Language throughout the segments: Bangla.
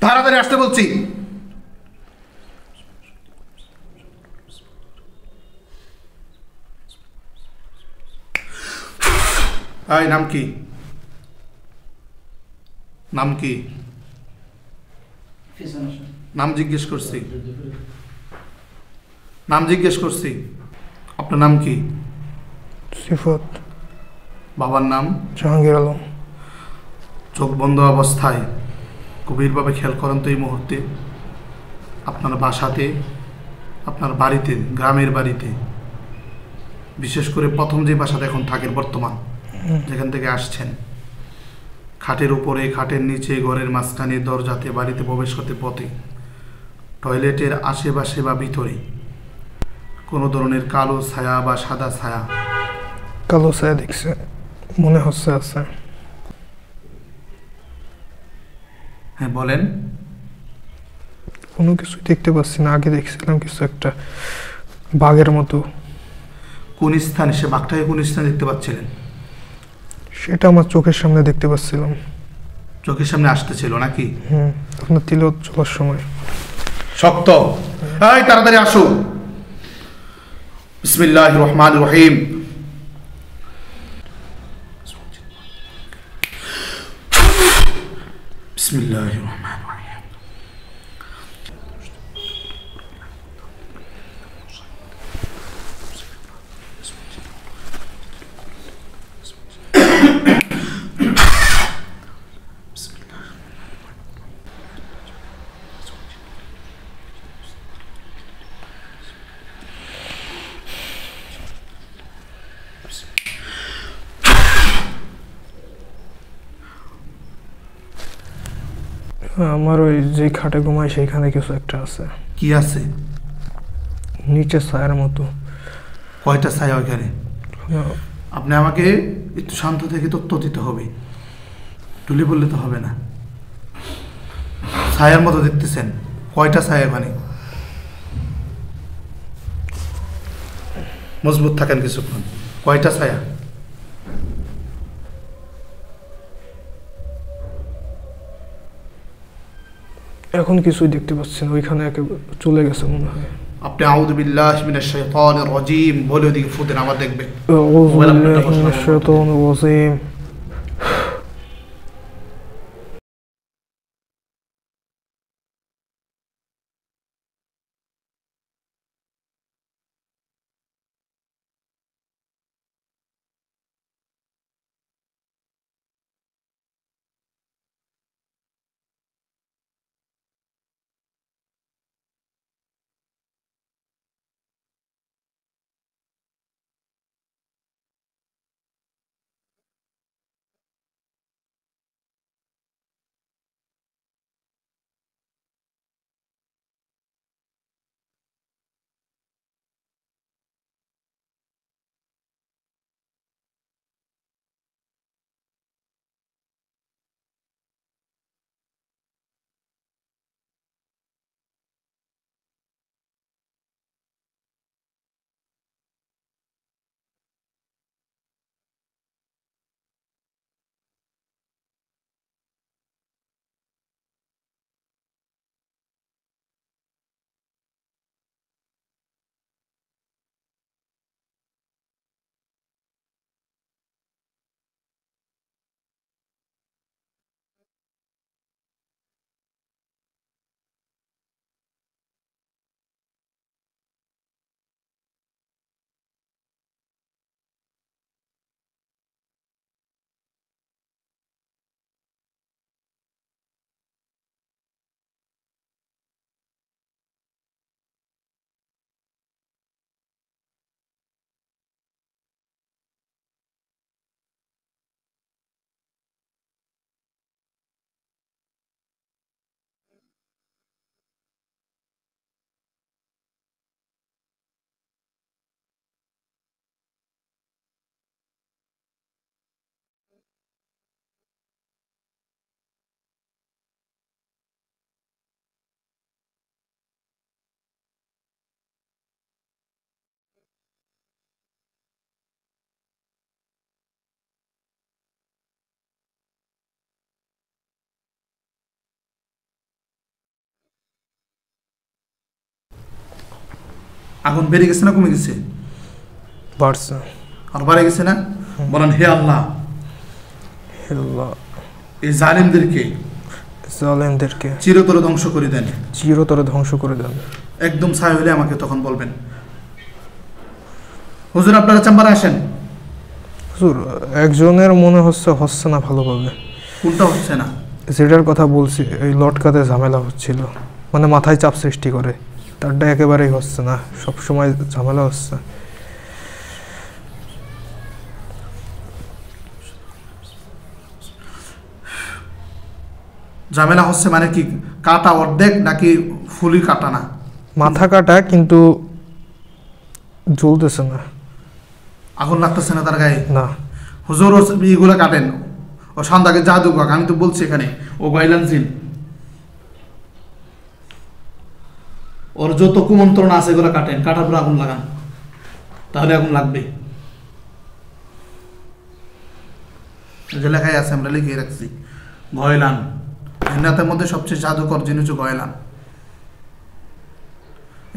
তাড়াতাড়ি আসতে বলছি। এই নাম কি? নাম কি? নাম জিজ্ঞেস করছি। নাম জিজ্ঞেস করছি। আপনার নাম কি? সিফত। বাবার নাম? জাহাঙ্গীর আলম। চোখ বন্ধ অবস্থায় গভীরভাবে খেয়াল করেন তো এই মুহূর্তে আপনার বাসাতে, আপনার বাড়িতে, গ্রামের বাড়িতে, বিশেষ করে প্রথম যে বাসাতে এখন থাকেন বর্তমান, যেখান থেকে আসছেন, খাটের উপরে, খাটের নিচে, ঘরের মাঝখানে, দরজাতে, বাড়িতে প্রবেশ করতে পথে, টয়লেটের আশেপাশে বা ভিতরে কোনো ধরনের কালো ছায়া বা সাদা ছায়া? কালো ছায়া দেখছে, মনে হচ্ছে আছে। হ্যাঁ বলেন। কোনো কিছু দেখতে পাচ্ছি না, আগে দেখছিলাম কিছু একটা বাঘের মতো। কোন স্থানে, সে বাঘটাকে কোন স্থানে দেখতে পাচ্ছিলেন? সেটা আমার চোখের সামনে দেখতে পাচ্ছিলাম। চোখের সামনে আসতেছিল নাকি? আপনার তিলত চলার সময়। শক্ত। এই তাড়াতাড়ি আসো। বিসমিল্লাহির রহমানির রহিম। বিসমিল্লাহির রহমানির রহিম। আমার ওই যে খাটে ঘুমাই সেইখানে কিছু একটা আছে। কি আছে? নিচে ছায়ার মতো। কয়টা ছায়া ওইখানে? আপনি আমাকে একটু শান্ত থেকে তথ্য দিতে হবে, তুলে বললে তো হবে না। ছায়ার মতো দেখতেছেন, কয়টা ছায়া ওখানে? মজবুত থাকেন কিছুক্ষণ। কয়টা ছায়া? এখন কিছুই দেখতে পাচ্ছি না, ওইখানে চলে গেছে মনে হয়। আপনি আউযু বিল্লাহি মিনাশ শাইতানির রাজিম বলে ওদিকে ফুদেন, আবার দেখবেন। আউযু বিল্লাহি মিনাশ শাইতানির রাজিম। আগুন বেড়ে গেছে না কমে গেছে? বাড়ছে। আর বাড়ে গেছে না? বলেন হে আল্লাহ, হে আল্লাহ, এই জালিমদেরকে চিরতরে ধ্বংস করে দেন, চিরতরে ধ্বংস করে দেন। একদম ছাই হলে আমাকে তখন বলবেন। হুজুর আপনারা চেম্বারে আসেন। হুজুর একজনের মনে হচ্ছে না ভালোভাবে। কোনটা হচ্ছে না? যেটার কথা বলছি, এই লটকাতে ঝামেলা হচ্ছিল, মানে মাথায় চাপ সৃষ্টি করে, তারটা একেবারেই হচ্ছে না, সব সময় ঝামেলা হচ্ছে। ঝামেলা হচ্ছে মানে কি, কাটা অর্ধেক নাকি ফুলি কাটা? না, মাথা কাটা, কিন্তু জ্বলতেছে না, আগুন লাগতেছে না তার গায়ে না। হুজুর ইগুলো কাটেন, ও সন্ধ্যাকে জাদু কাক, আমি তো বলছি এখানে ও গাইলান জিন, ওর যত কুমন্ত্রণা আছে এগুলো কাটেন, কাটার পর আগুন লাগান, তাহলে আগুন লাগবে। যে লেখাই আছে আমরা লিখে রাখছি, গয়লান। জিন্নাতের মধ্যে সবচেয়ে জাদুকর জিনিস হচ্ছে গয়লান।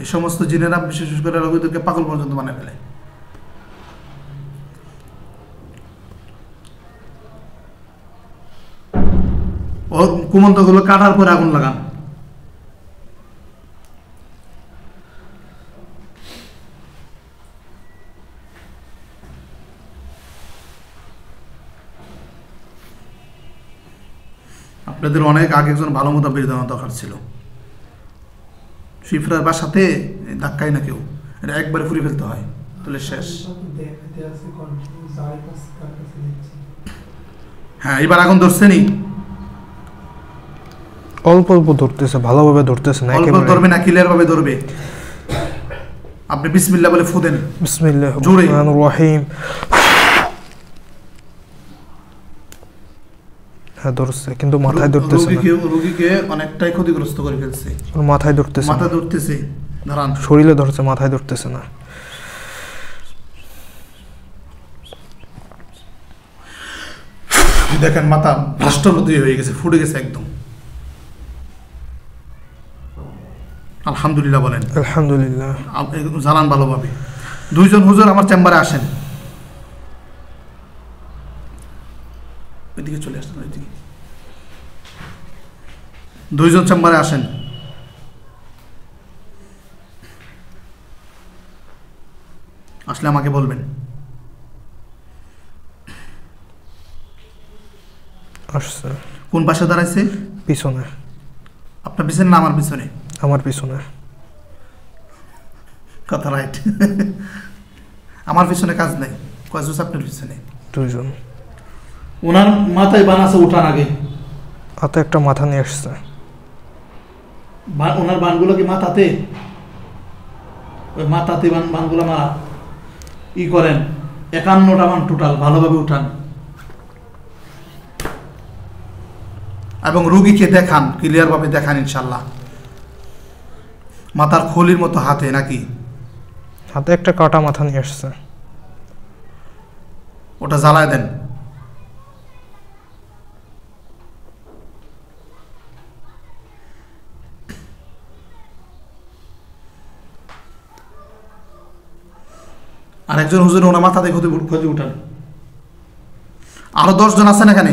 এই সমস্ত জিনেরা বিশেষ করে রোগীদেরকে পাগল পর্যন্ত বানিয়ে ফেলে। ও কুমন্তগুলো কাটার পরে আগুন লাগান। আপনাদের অনেক আগে একজন ভালো মতো বেরিয়ে দেওয়া দরকার ছিল। শিফরার বাসাতে ধাক্কাই না কেউ, এটা একবারে ফুরি ফেলতে হয়, তাহলে শেষ। হ্যাঁ, এবার আগুন ধরছে নি? অল্প অল্প ধরতেছে, ভালোভাবে ধরতেছে না। অল্প ধরবে না, ক্লিয়ার ভাবে ধরবে। আপনি বিসমিল্লাহ বলে ফু দেন। বিসমিল্লাহির জোরে। রহমানির রহিম। হ্যাঁ ধরছে, কিন্তু মাথায় ধরতেছে না। রোগীকে অনেকটাই ক্ষতিগ্রস্ত করে ফেলছে। মাথায় ধরতেছে, মাথা ধরতেছে, ধরান। শরীরে ধরছে, মাথায় ধরতেছে না। দেখেন মাথা ভ্রষ্টর মতো হয়ে গেছে, ফুটে গেছে একদম। আলহামদুলিল্লাহ বলেন। আলহামদুলিল্লাহ। জানান ভালোভাবে। দুইজন হুজুর আমার চেম্বারে আসেন। ওইদিকে চলে আসেন, ওইদিকে। দুইজন চেম্বারে আসেন। আসলে আমাকে বলবেন। আসছে। কোন পাশে দাঁড়াইছে? পিছনে। আপনার পিছনে না আমার পিছনে? আমার পিছনে। কথা রাইট। আমার পিছনে কাজ নাই, কাজ হচ্ছে আপনার পিছনে। দুইজন। ওনার মাথায় বান আছে, উঠান আগে। হাতে একটা মাথা নিয়ে আসছে। ওনার বানগুলো কি মাথাতে? ওই মাথাতে বানগুলো মারা ই করেন। 51টা বান টোটাল, ভালোভাবে উঠান এবং রুগীকে দেখান, ক্লিয়ার ভাবে দেখান ইনশাল্লাহ। মাথার খলির মতো হাতে নাকি? হাতে একটা কাটা মাথা নিয়ে আসছে। ওটা জ্বালায় দেন। আর একজন হুজুর ওনার মাথাতে ক্ষতি উঠান। আরো 10 জন আছেন এখানে,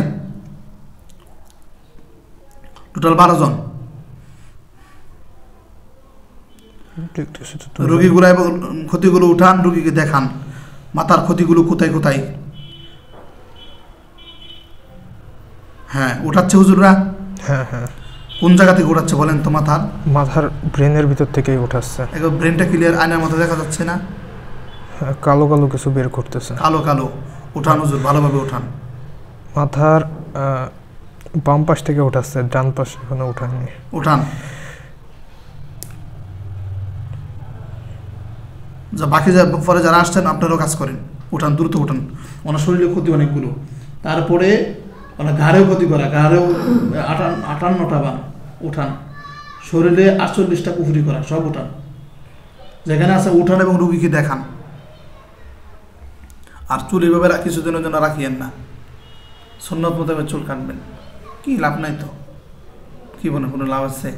টোটাল 12 জন। রোগীগুলো এবং ক্ষতিগুলো উঠান, রোগীকে দেখান মাথার ক্ষতিগুলো কোথায় কোথায়। হ্যাঁ, উঠাচ্ছে হুজুররা। হ্যাঁ হ্যাঁ। কোন জায়গা থেকে উঠাচ্ছে বলেন তো? মাথার ব্রেনের ভিতর থেকেই উঠাচ্ছে। একবার ব্রেনটা ক্লিয়ার, আয়নার মতো দেখা যাচ্ছে না? কালো কালো কিছু বের করতেছে। কালো কালো। উঠান হুজুর, ভালোভাবে উঠান। মাথার বাম পাশ থেকে উঠাচ্ছে, ডান পাশ এখনো উঠাননি। উঠান। বাকি পরে যারা আসছেন আপনারাও কাজ করেন, উঠান, দ্রুত উঠান। ওনার শরীরে ক্ষতি অনেকগুলো, তারপরে ওনার ঘাড়েও ক্ষতি করা, ঘাড়েও 58টা বান উঠান, শরীরে 48টা কুফরি করা, সব উঠান। যেখানে আছে উঠান এবং রুগীকে দেখান। আর চুল এইভাবে কিছুদিনের জন্য রাখিয়েন না, সুন্নত মোতাবেক চুল কাটবেন। কি লাভ নাই তো? কি মনে কোনো লাভ আছে?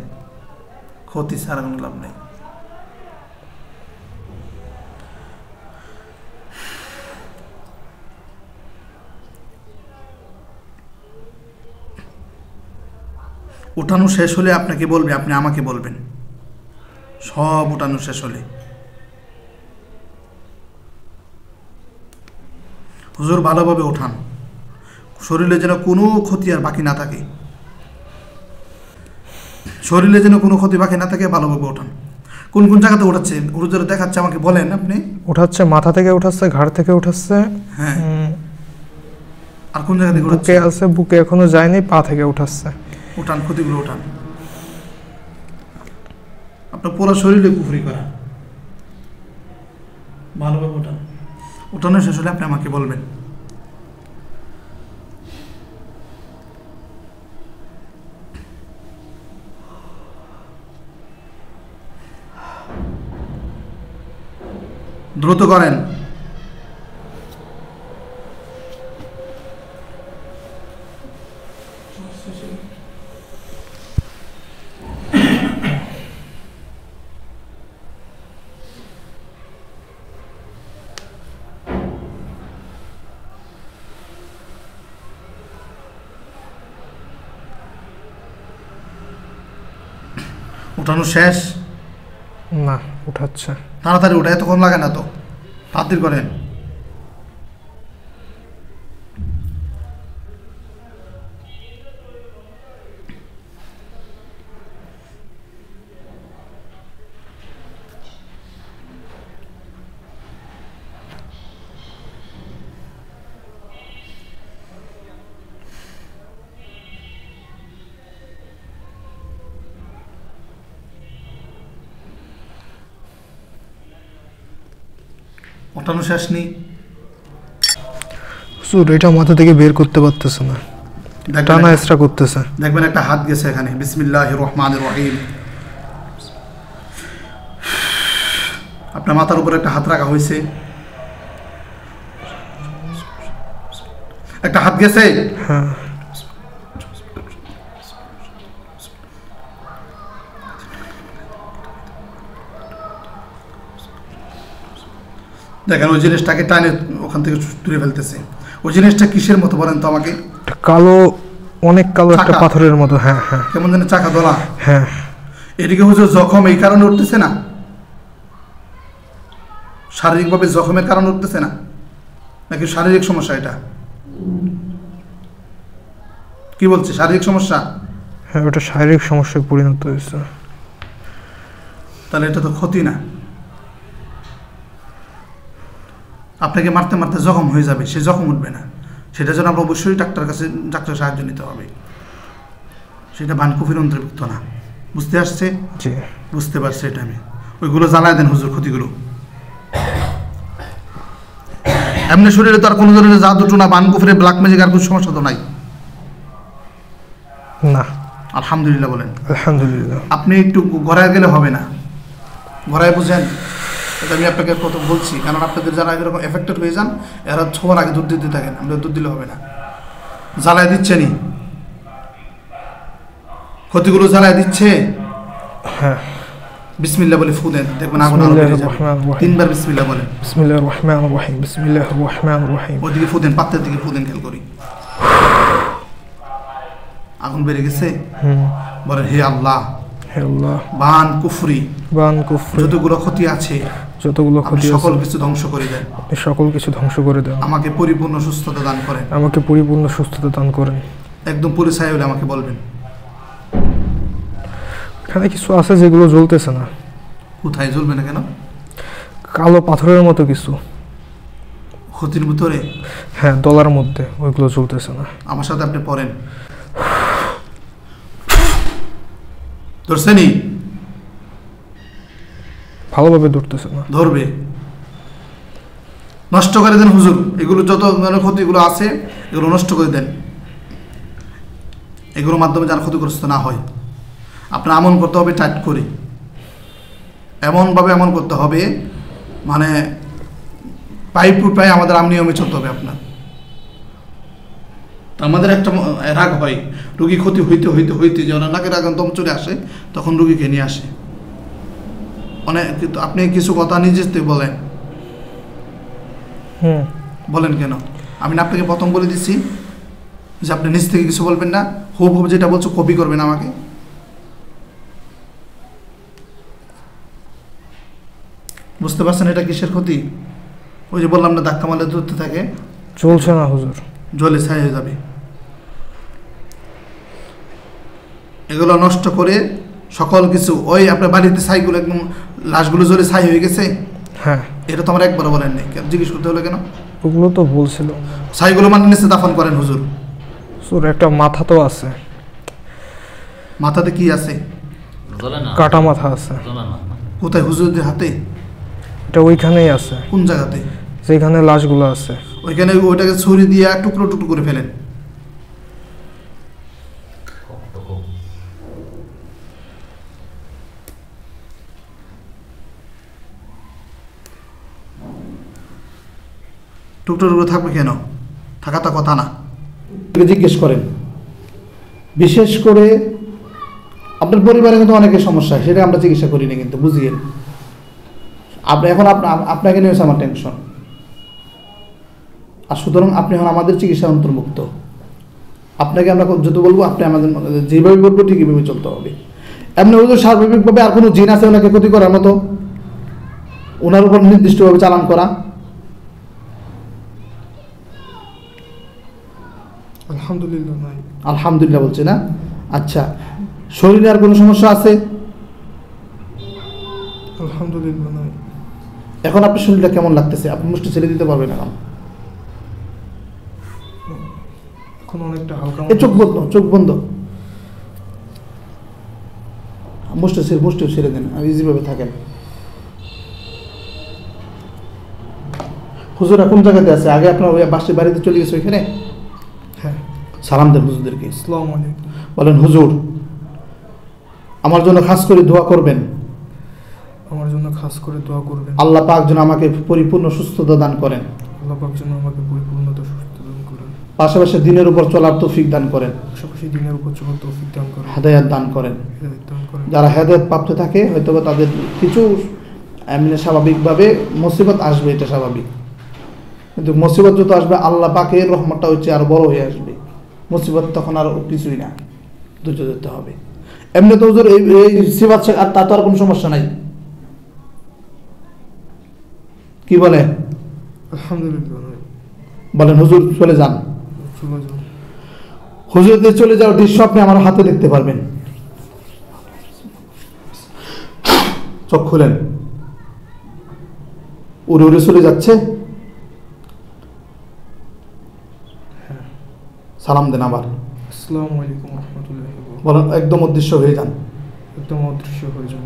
ক্ষতি ছাড়া কোনো লাভ নেই। ওঠানো শেষ হলে আপনাকে বলবে, আপনি আমাকে বলবেন। সব ওঠানো শেষ হলে হুজুর ভালোভাবে ওঠান, শরীরে যেন কোনো ক্ষতি আর বাকি না থাকে, শরীরে যেন কোনো ক্ষতি বাকি না থাকে, ভালোভাবে ওঠান। কোন কোন জায়গাতে উঠাচ্ছে হুজুর দেখাচ্ছে, আমাকে বলেন আপনি। উঠাচ্ছে, মাথা থেকে উঠাচ্ছে, ঘাড় থেকে উঠাচ্ছে। হ্যাঁ, আর কোন জায়গা থেকে বুকে উঠাচ্ছে? আছে, বুকে এখনো যায়নি, পা থেকে উঠাচ্ছে। উঠান, ক্ষতিগুলো উঠান। আপনার পুরো শরীরে কুফরি করা, ভালোভাবে উঠান। উঠানো শেষ হলে আপনি আমাকে বলবেন। দ্রুত করেন। উঠানো শেষ? না, উঠাচ্ছে। তাড়াতাড়ি উঠে, এতক্ষণ লাগে না তো, তাড়াতাড়ি করেন। ওঠানো শেষ নেই? হুজুর এটা মাথা থেকে বের করতে পারতেছে না, টানা এক্সট্রা করতেছে। দেখবেন একটা হাত গেছে এখানে। বিসমিল্লাহির রহমানির রহিম। আপনার মাথার উপর একটা হাত রাখা হয়েছে, একটা হাত গেছে। হ্যাঁ, দেখেন ওই জিনিসটাকে টানে ওখান থেকে তুলে ফেলতেছে। ওই জিনিসটা কিসের মতো বলেন তো আমাকে? কালো, অনেক কালো একটা চাকা। পাথরের মতো। হ্যাঁ হ্যাঁ, কেমন যেন চাকা দোলা। হ্যাঁ। এদিকে হুজুর জখম এই কারণে উঠতেছে না, শারীরিকভাবে জখমের কারণে উঠতেছে না, নাকি শারীরিক সমস্যা? এটা কি বলছে, শারীরিক সমস্যা? হ্যাঁ, ওটা শারীরিক সমস্যায় পরিণত হয়েছে। তাহলে এটা তো ক্ষতি না। আপনাকে মারতে মারতে জখম হয়ে যাবে, সে জখম উঠবে না। সেটা জন্য আমরা অবশ্যই ডাক্তারের সাহায্য নিতে হবে। সেটা বানকুফির অন্তর্ভুক্ত না। বুঝতে আসছে? জি, বুঝতে পারছি। এটা আমি ওইগুলো জ্বালায় দেন হুজুর, ক্ষতিগুলো। এমনি শরীরে তো আর কোনো ধরনের জাদু টুনা, বানকুফির, ব্ল্যাক ম্যাজিক আর কোনো সমস্যা তো নাই? না। আলহামদুলিল্লাহ বলেন। আলহামদুলিল্লাহ। আপনি একটু গড়ায় গেলে হবে না, গড়ায় বুঝেন। এটা আমি আপনাকে কত বলছি, কারণ আপনাদের যারা এরকম এফেক্টেড হয়ে যান, এরা ছোঁয়ার আগে দুধ দিতে থাকেন। আমাদের দুধ দিলে হবে না, জ্বালায় দিচ্ছেনি, ক্ষতিগুলো জ্বালায় দিচ্ছে। হ্যাঁ। বিসমিল্লাহ বলে ফু দেন, দেখবেন আগুন আরো বেড়ে যাবে। 3 বার বিসমিল্লাহ বলেন। বিসমিল্লাহির রহমানির রহিম, বিসমিল্লাহির রহমানির রহিম। ওইদিকে ফু দেন, পাত্রের দিকে ফু দেন, খেয়াল করি। আগুন বেড়ে গেছে। বলেন হে আল্লাহ, হে আল্লাহ, বান কুফরি, যতগুলো ক্ষতি আছে, যতগুলো ক্ষতি আছে, সকল কিছু ধ্বংস করে দেন। সকল কিছু ধ্বংস করে দেন। আমাকে পরিপূর্ণ সুস্থতা দান করেন। আমাকে পরিপূর্ণ সুস্থতা দান করেন। একদম পরিচয় হলে আমাকে বলবেন। এখানে কিছু আছে যেগুলো জ্বলতেছে না। কোথায় জ্বলবে না কেন? কালো পাথরের মতো কিছু ক্ষতির ভিতরে। হ্যাঁ, দলার মধ্যে, ওইগুলো জ্বলতেছে না। আমার সাথে আপনি পড়েন। ধরছেনি? ভালোভাবে ধরতেছে না। ধরবে, নষ্ট করে দেন হুজুর। এগুলো যত ধরনের ক্ষতিগুলো আছে, এগুলো নষ্ট করে দেন। এগুলোর মাধ্যমে যার ক্ষতিগ্রস্ত না হয়। আপনার আমন করতে হবে টাইট করে, এমনভাবে আমন করতে হবে, মানে পাইপ টু পাই আমাদের নিয়মে চলতে হবে আপনার। আমাদের একটা রাগ হয়, রুগী ক্ষতি হইতে হইতে হইতে যখন নাকের আগুন দম চলে আসে, তখন রুগীকে নিয়ে আসে। অনেক আপনি কিছু কথা নিজে বলেন। বলেন কেন? আমি না আপনাকে প্রথম বলে দিচ্ছি যে আপনি নিজ থেকে কিছু বলবেন না, হুব হুব যেটা বলছো কপি করবেন আমাকে। বুঝতে পারছেন এটা কিসের ক্ষতি? ওই যে বললাম না, ধাক্কা মারলে ধরতে থাকে, চলছে না হুজুর। জলে ছাই হয়ে যাবে। এগুলো নষ্ট করে সকল কিছু, ওই আপনার বাড়িতে ছাইগুলো একদম লাশগুলো জ্বলে ছাই হয়ে গেছে, হ্যাঁ এটা তো আমার একবারও বলেন নাই, জিজ্ঞেস করতে হলো কেন? ওগুলো তো বলছিল। ছাইগুলো মানে নিচে দাফন করেন হুজুর। হুজুর একটা মাথা তো আছে। মাথাতে কি আছে? কাটা মাথা আছে। কোথায় হুজুরদের হাতে? এটা ওইখানেই আছে। কোন জায়গাতে? যেখানে লাশগুলো আছে ওইখানে ওইটাকে ছুরি দিয়ে টুকরো টুকরো করে ফেলেন। টুকরো টুকরো থাকবে কেন? থাকা তো কথা না। জিজ্ঞেস করেন, বিশেষ করে আপনার পরিবারে কিন্তু অনেকের সমস্যা, সেটা আমরা চিকিৎসা করি না কিন্তু, বুঝিয়ে আপনি এখন আপনাকে নিয়ে আমার টেনশন। আর সুতরাং আপনি এখন আমাদের চিকিৎসা অন্তর্ভুক্ত। আপনাকে আমরা যত বলবো আপনি আমাদের যেভাবে বলবো ঠিক এভাবে চলতে হবে। এমনি ওই সার্বজনীনভাবে আর কোনো জিন আছে ওনাকে ক্ষতি করার মতো, ওনার উপর নির্দিষ্টভাবে চালান করা? আলহামদুলিল্লাহ নাই। আলহামদুলিল্লাহ বলছে না? আচ্ছা, শরীরে আর কোনো সমস্যা আছে? আলহামদুলিল্লাহ নাই। এখন আপনার শরীরটা কেমন লাগতেছে? আপনি মুষ্টি ছেড়ে দিতে পারবেন এখন? এখন অনেকটা হালকা। চোখ বন্ধ, চোখ বন্ধ, মুষ্টি ছেড়ে দেন, আর ইজিভাবে থাকেন। হুজুরা কোন জায়গাতে আছে? আগে আপনার ওই বাসের বাড়িতে চলে গেছে ওইখানে? হ্যাঁ। সালাম দেন হুজুরদেরকে। আসসালামু আলাইকুম। বলেন হুজুর আমার জন্য খাস করে দোয়া করবেন, আমার জন্য খাস করে দোয়া করবেন। আল্লাহ পাক যেন আমাকে পরিপূর্ণ সুস্থতা দান করেন, আল্লাহ পাক যেন আমাকে পরিপূর্ণতা সুস্থতা দান করেন, পাশাপাশি দিনের উপর চলার তৌফিক দান করেন, পাশাপাশি দিনের উপর চলার তৌফিক দান করেন, হেদায়েত দান করেন। হেদায়েত দান করেন। যারা হেদায়েত প্রাপ্ত থাকে হয়তো তাদের কিছু এমনি স্বাভাবিকভাবে মুসিবত আসবে, এটা স্বাভাবিক, কিন্তু মুসিবত যত আসবে আল্লাহ পাকের রহমতটা হচ্ছে আরো বড় হয়ে আসবে। মুসিবত তখন আর কিছুই না, ধৈর্য ধরতে হবে। এমনি তো হুজুর এই সিফাত আর তা তো আর কোনো সমস্যা নাই, কি বলে? আলহামদুলিল্লাহ নাই। বলেন হুজুর চলে যান। চলে যান। হুজুরদের চলে যাওয়ার দৃশ্য আপনি আমার হাতে দেখতে পারবেন। চোখ খুলেন, উড়ে উড়ে চলে যাচ্ছে। সালাম দেন আবার। আসসালামু আলাইকুম ওয়া রাহমাতুল্লাহি ওয়া বারাকাতুহু। বলেন একদম অদৃশ্য হয়ে যান। একদম অদৃশ্য হয়ে যান।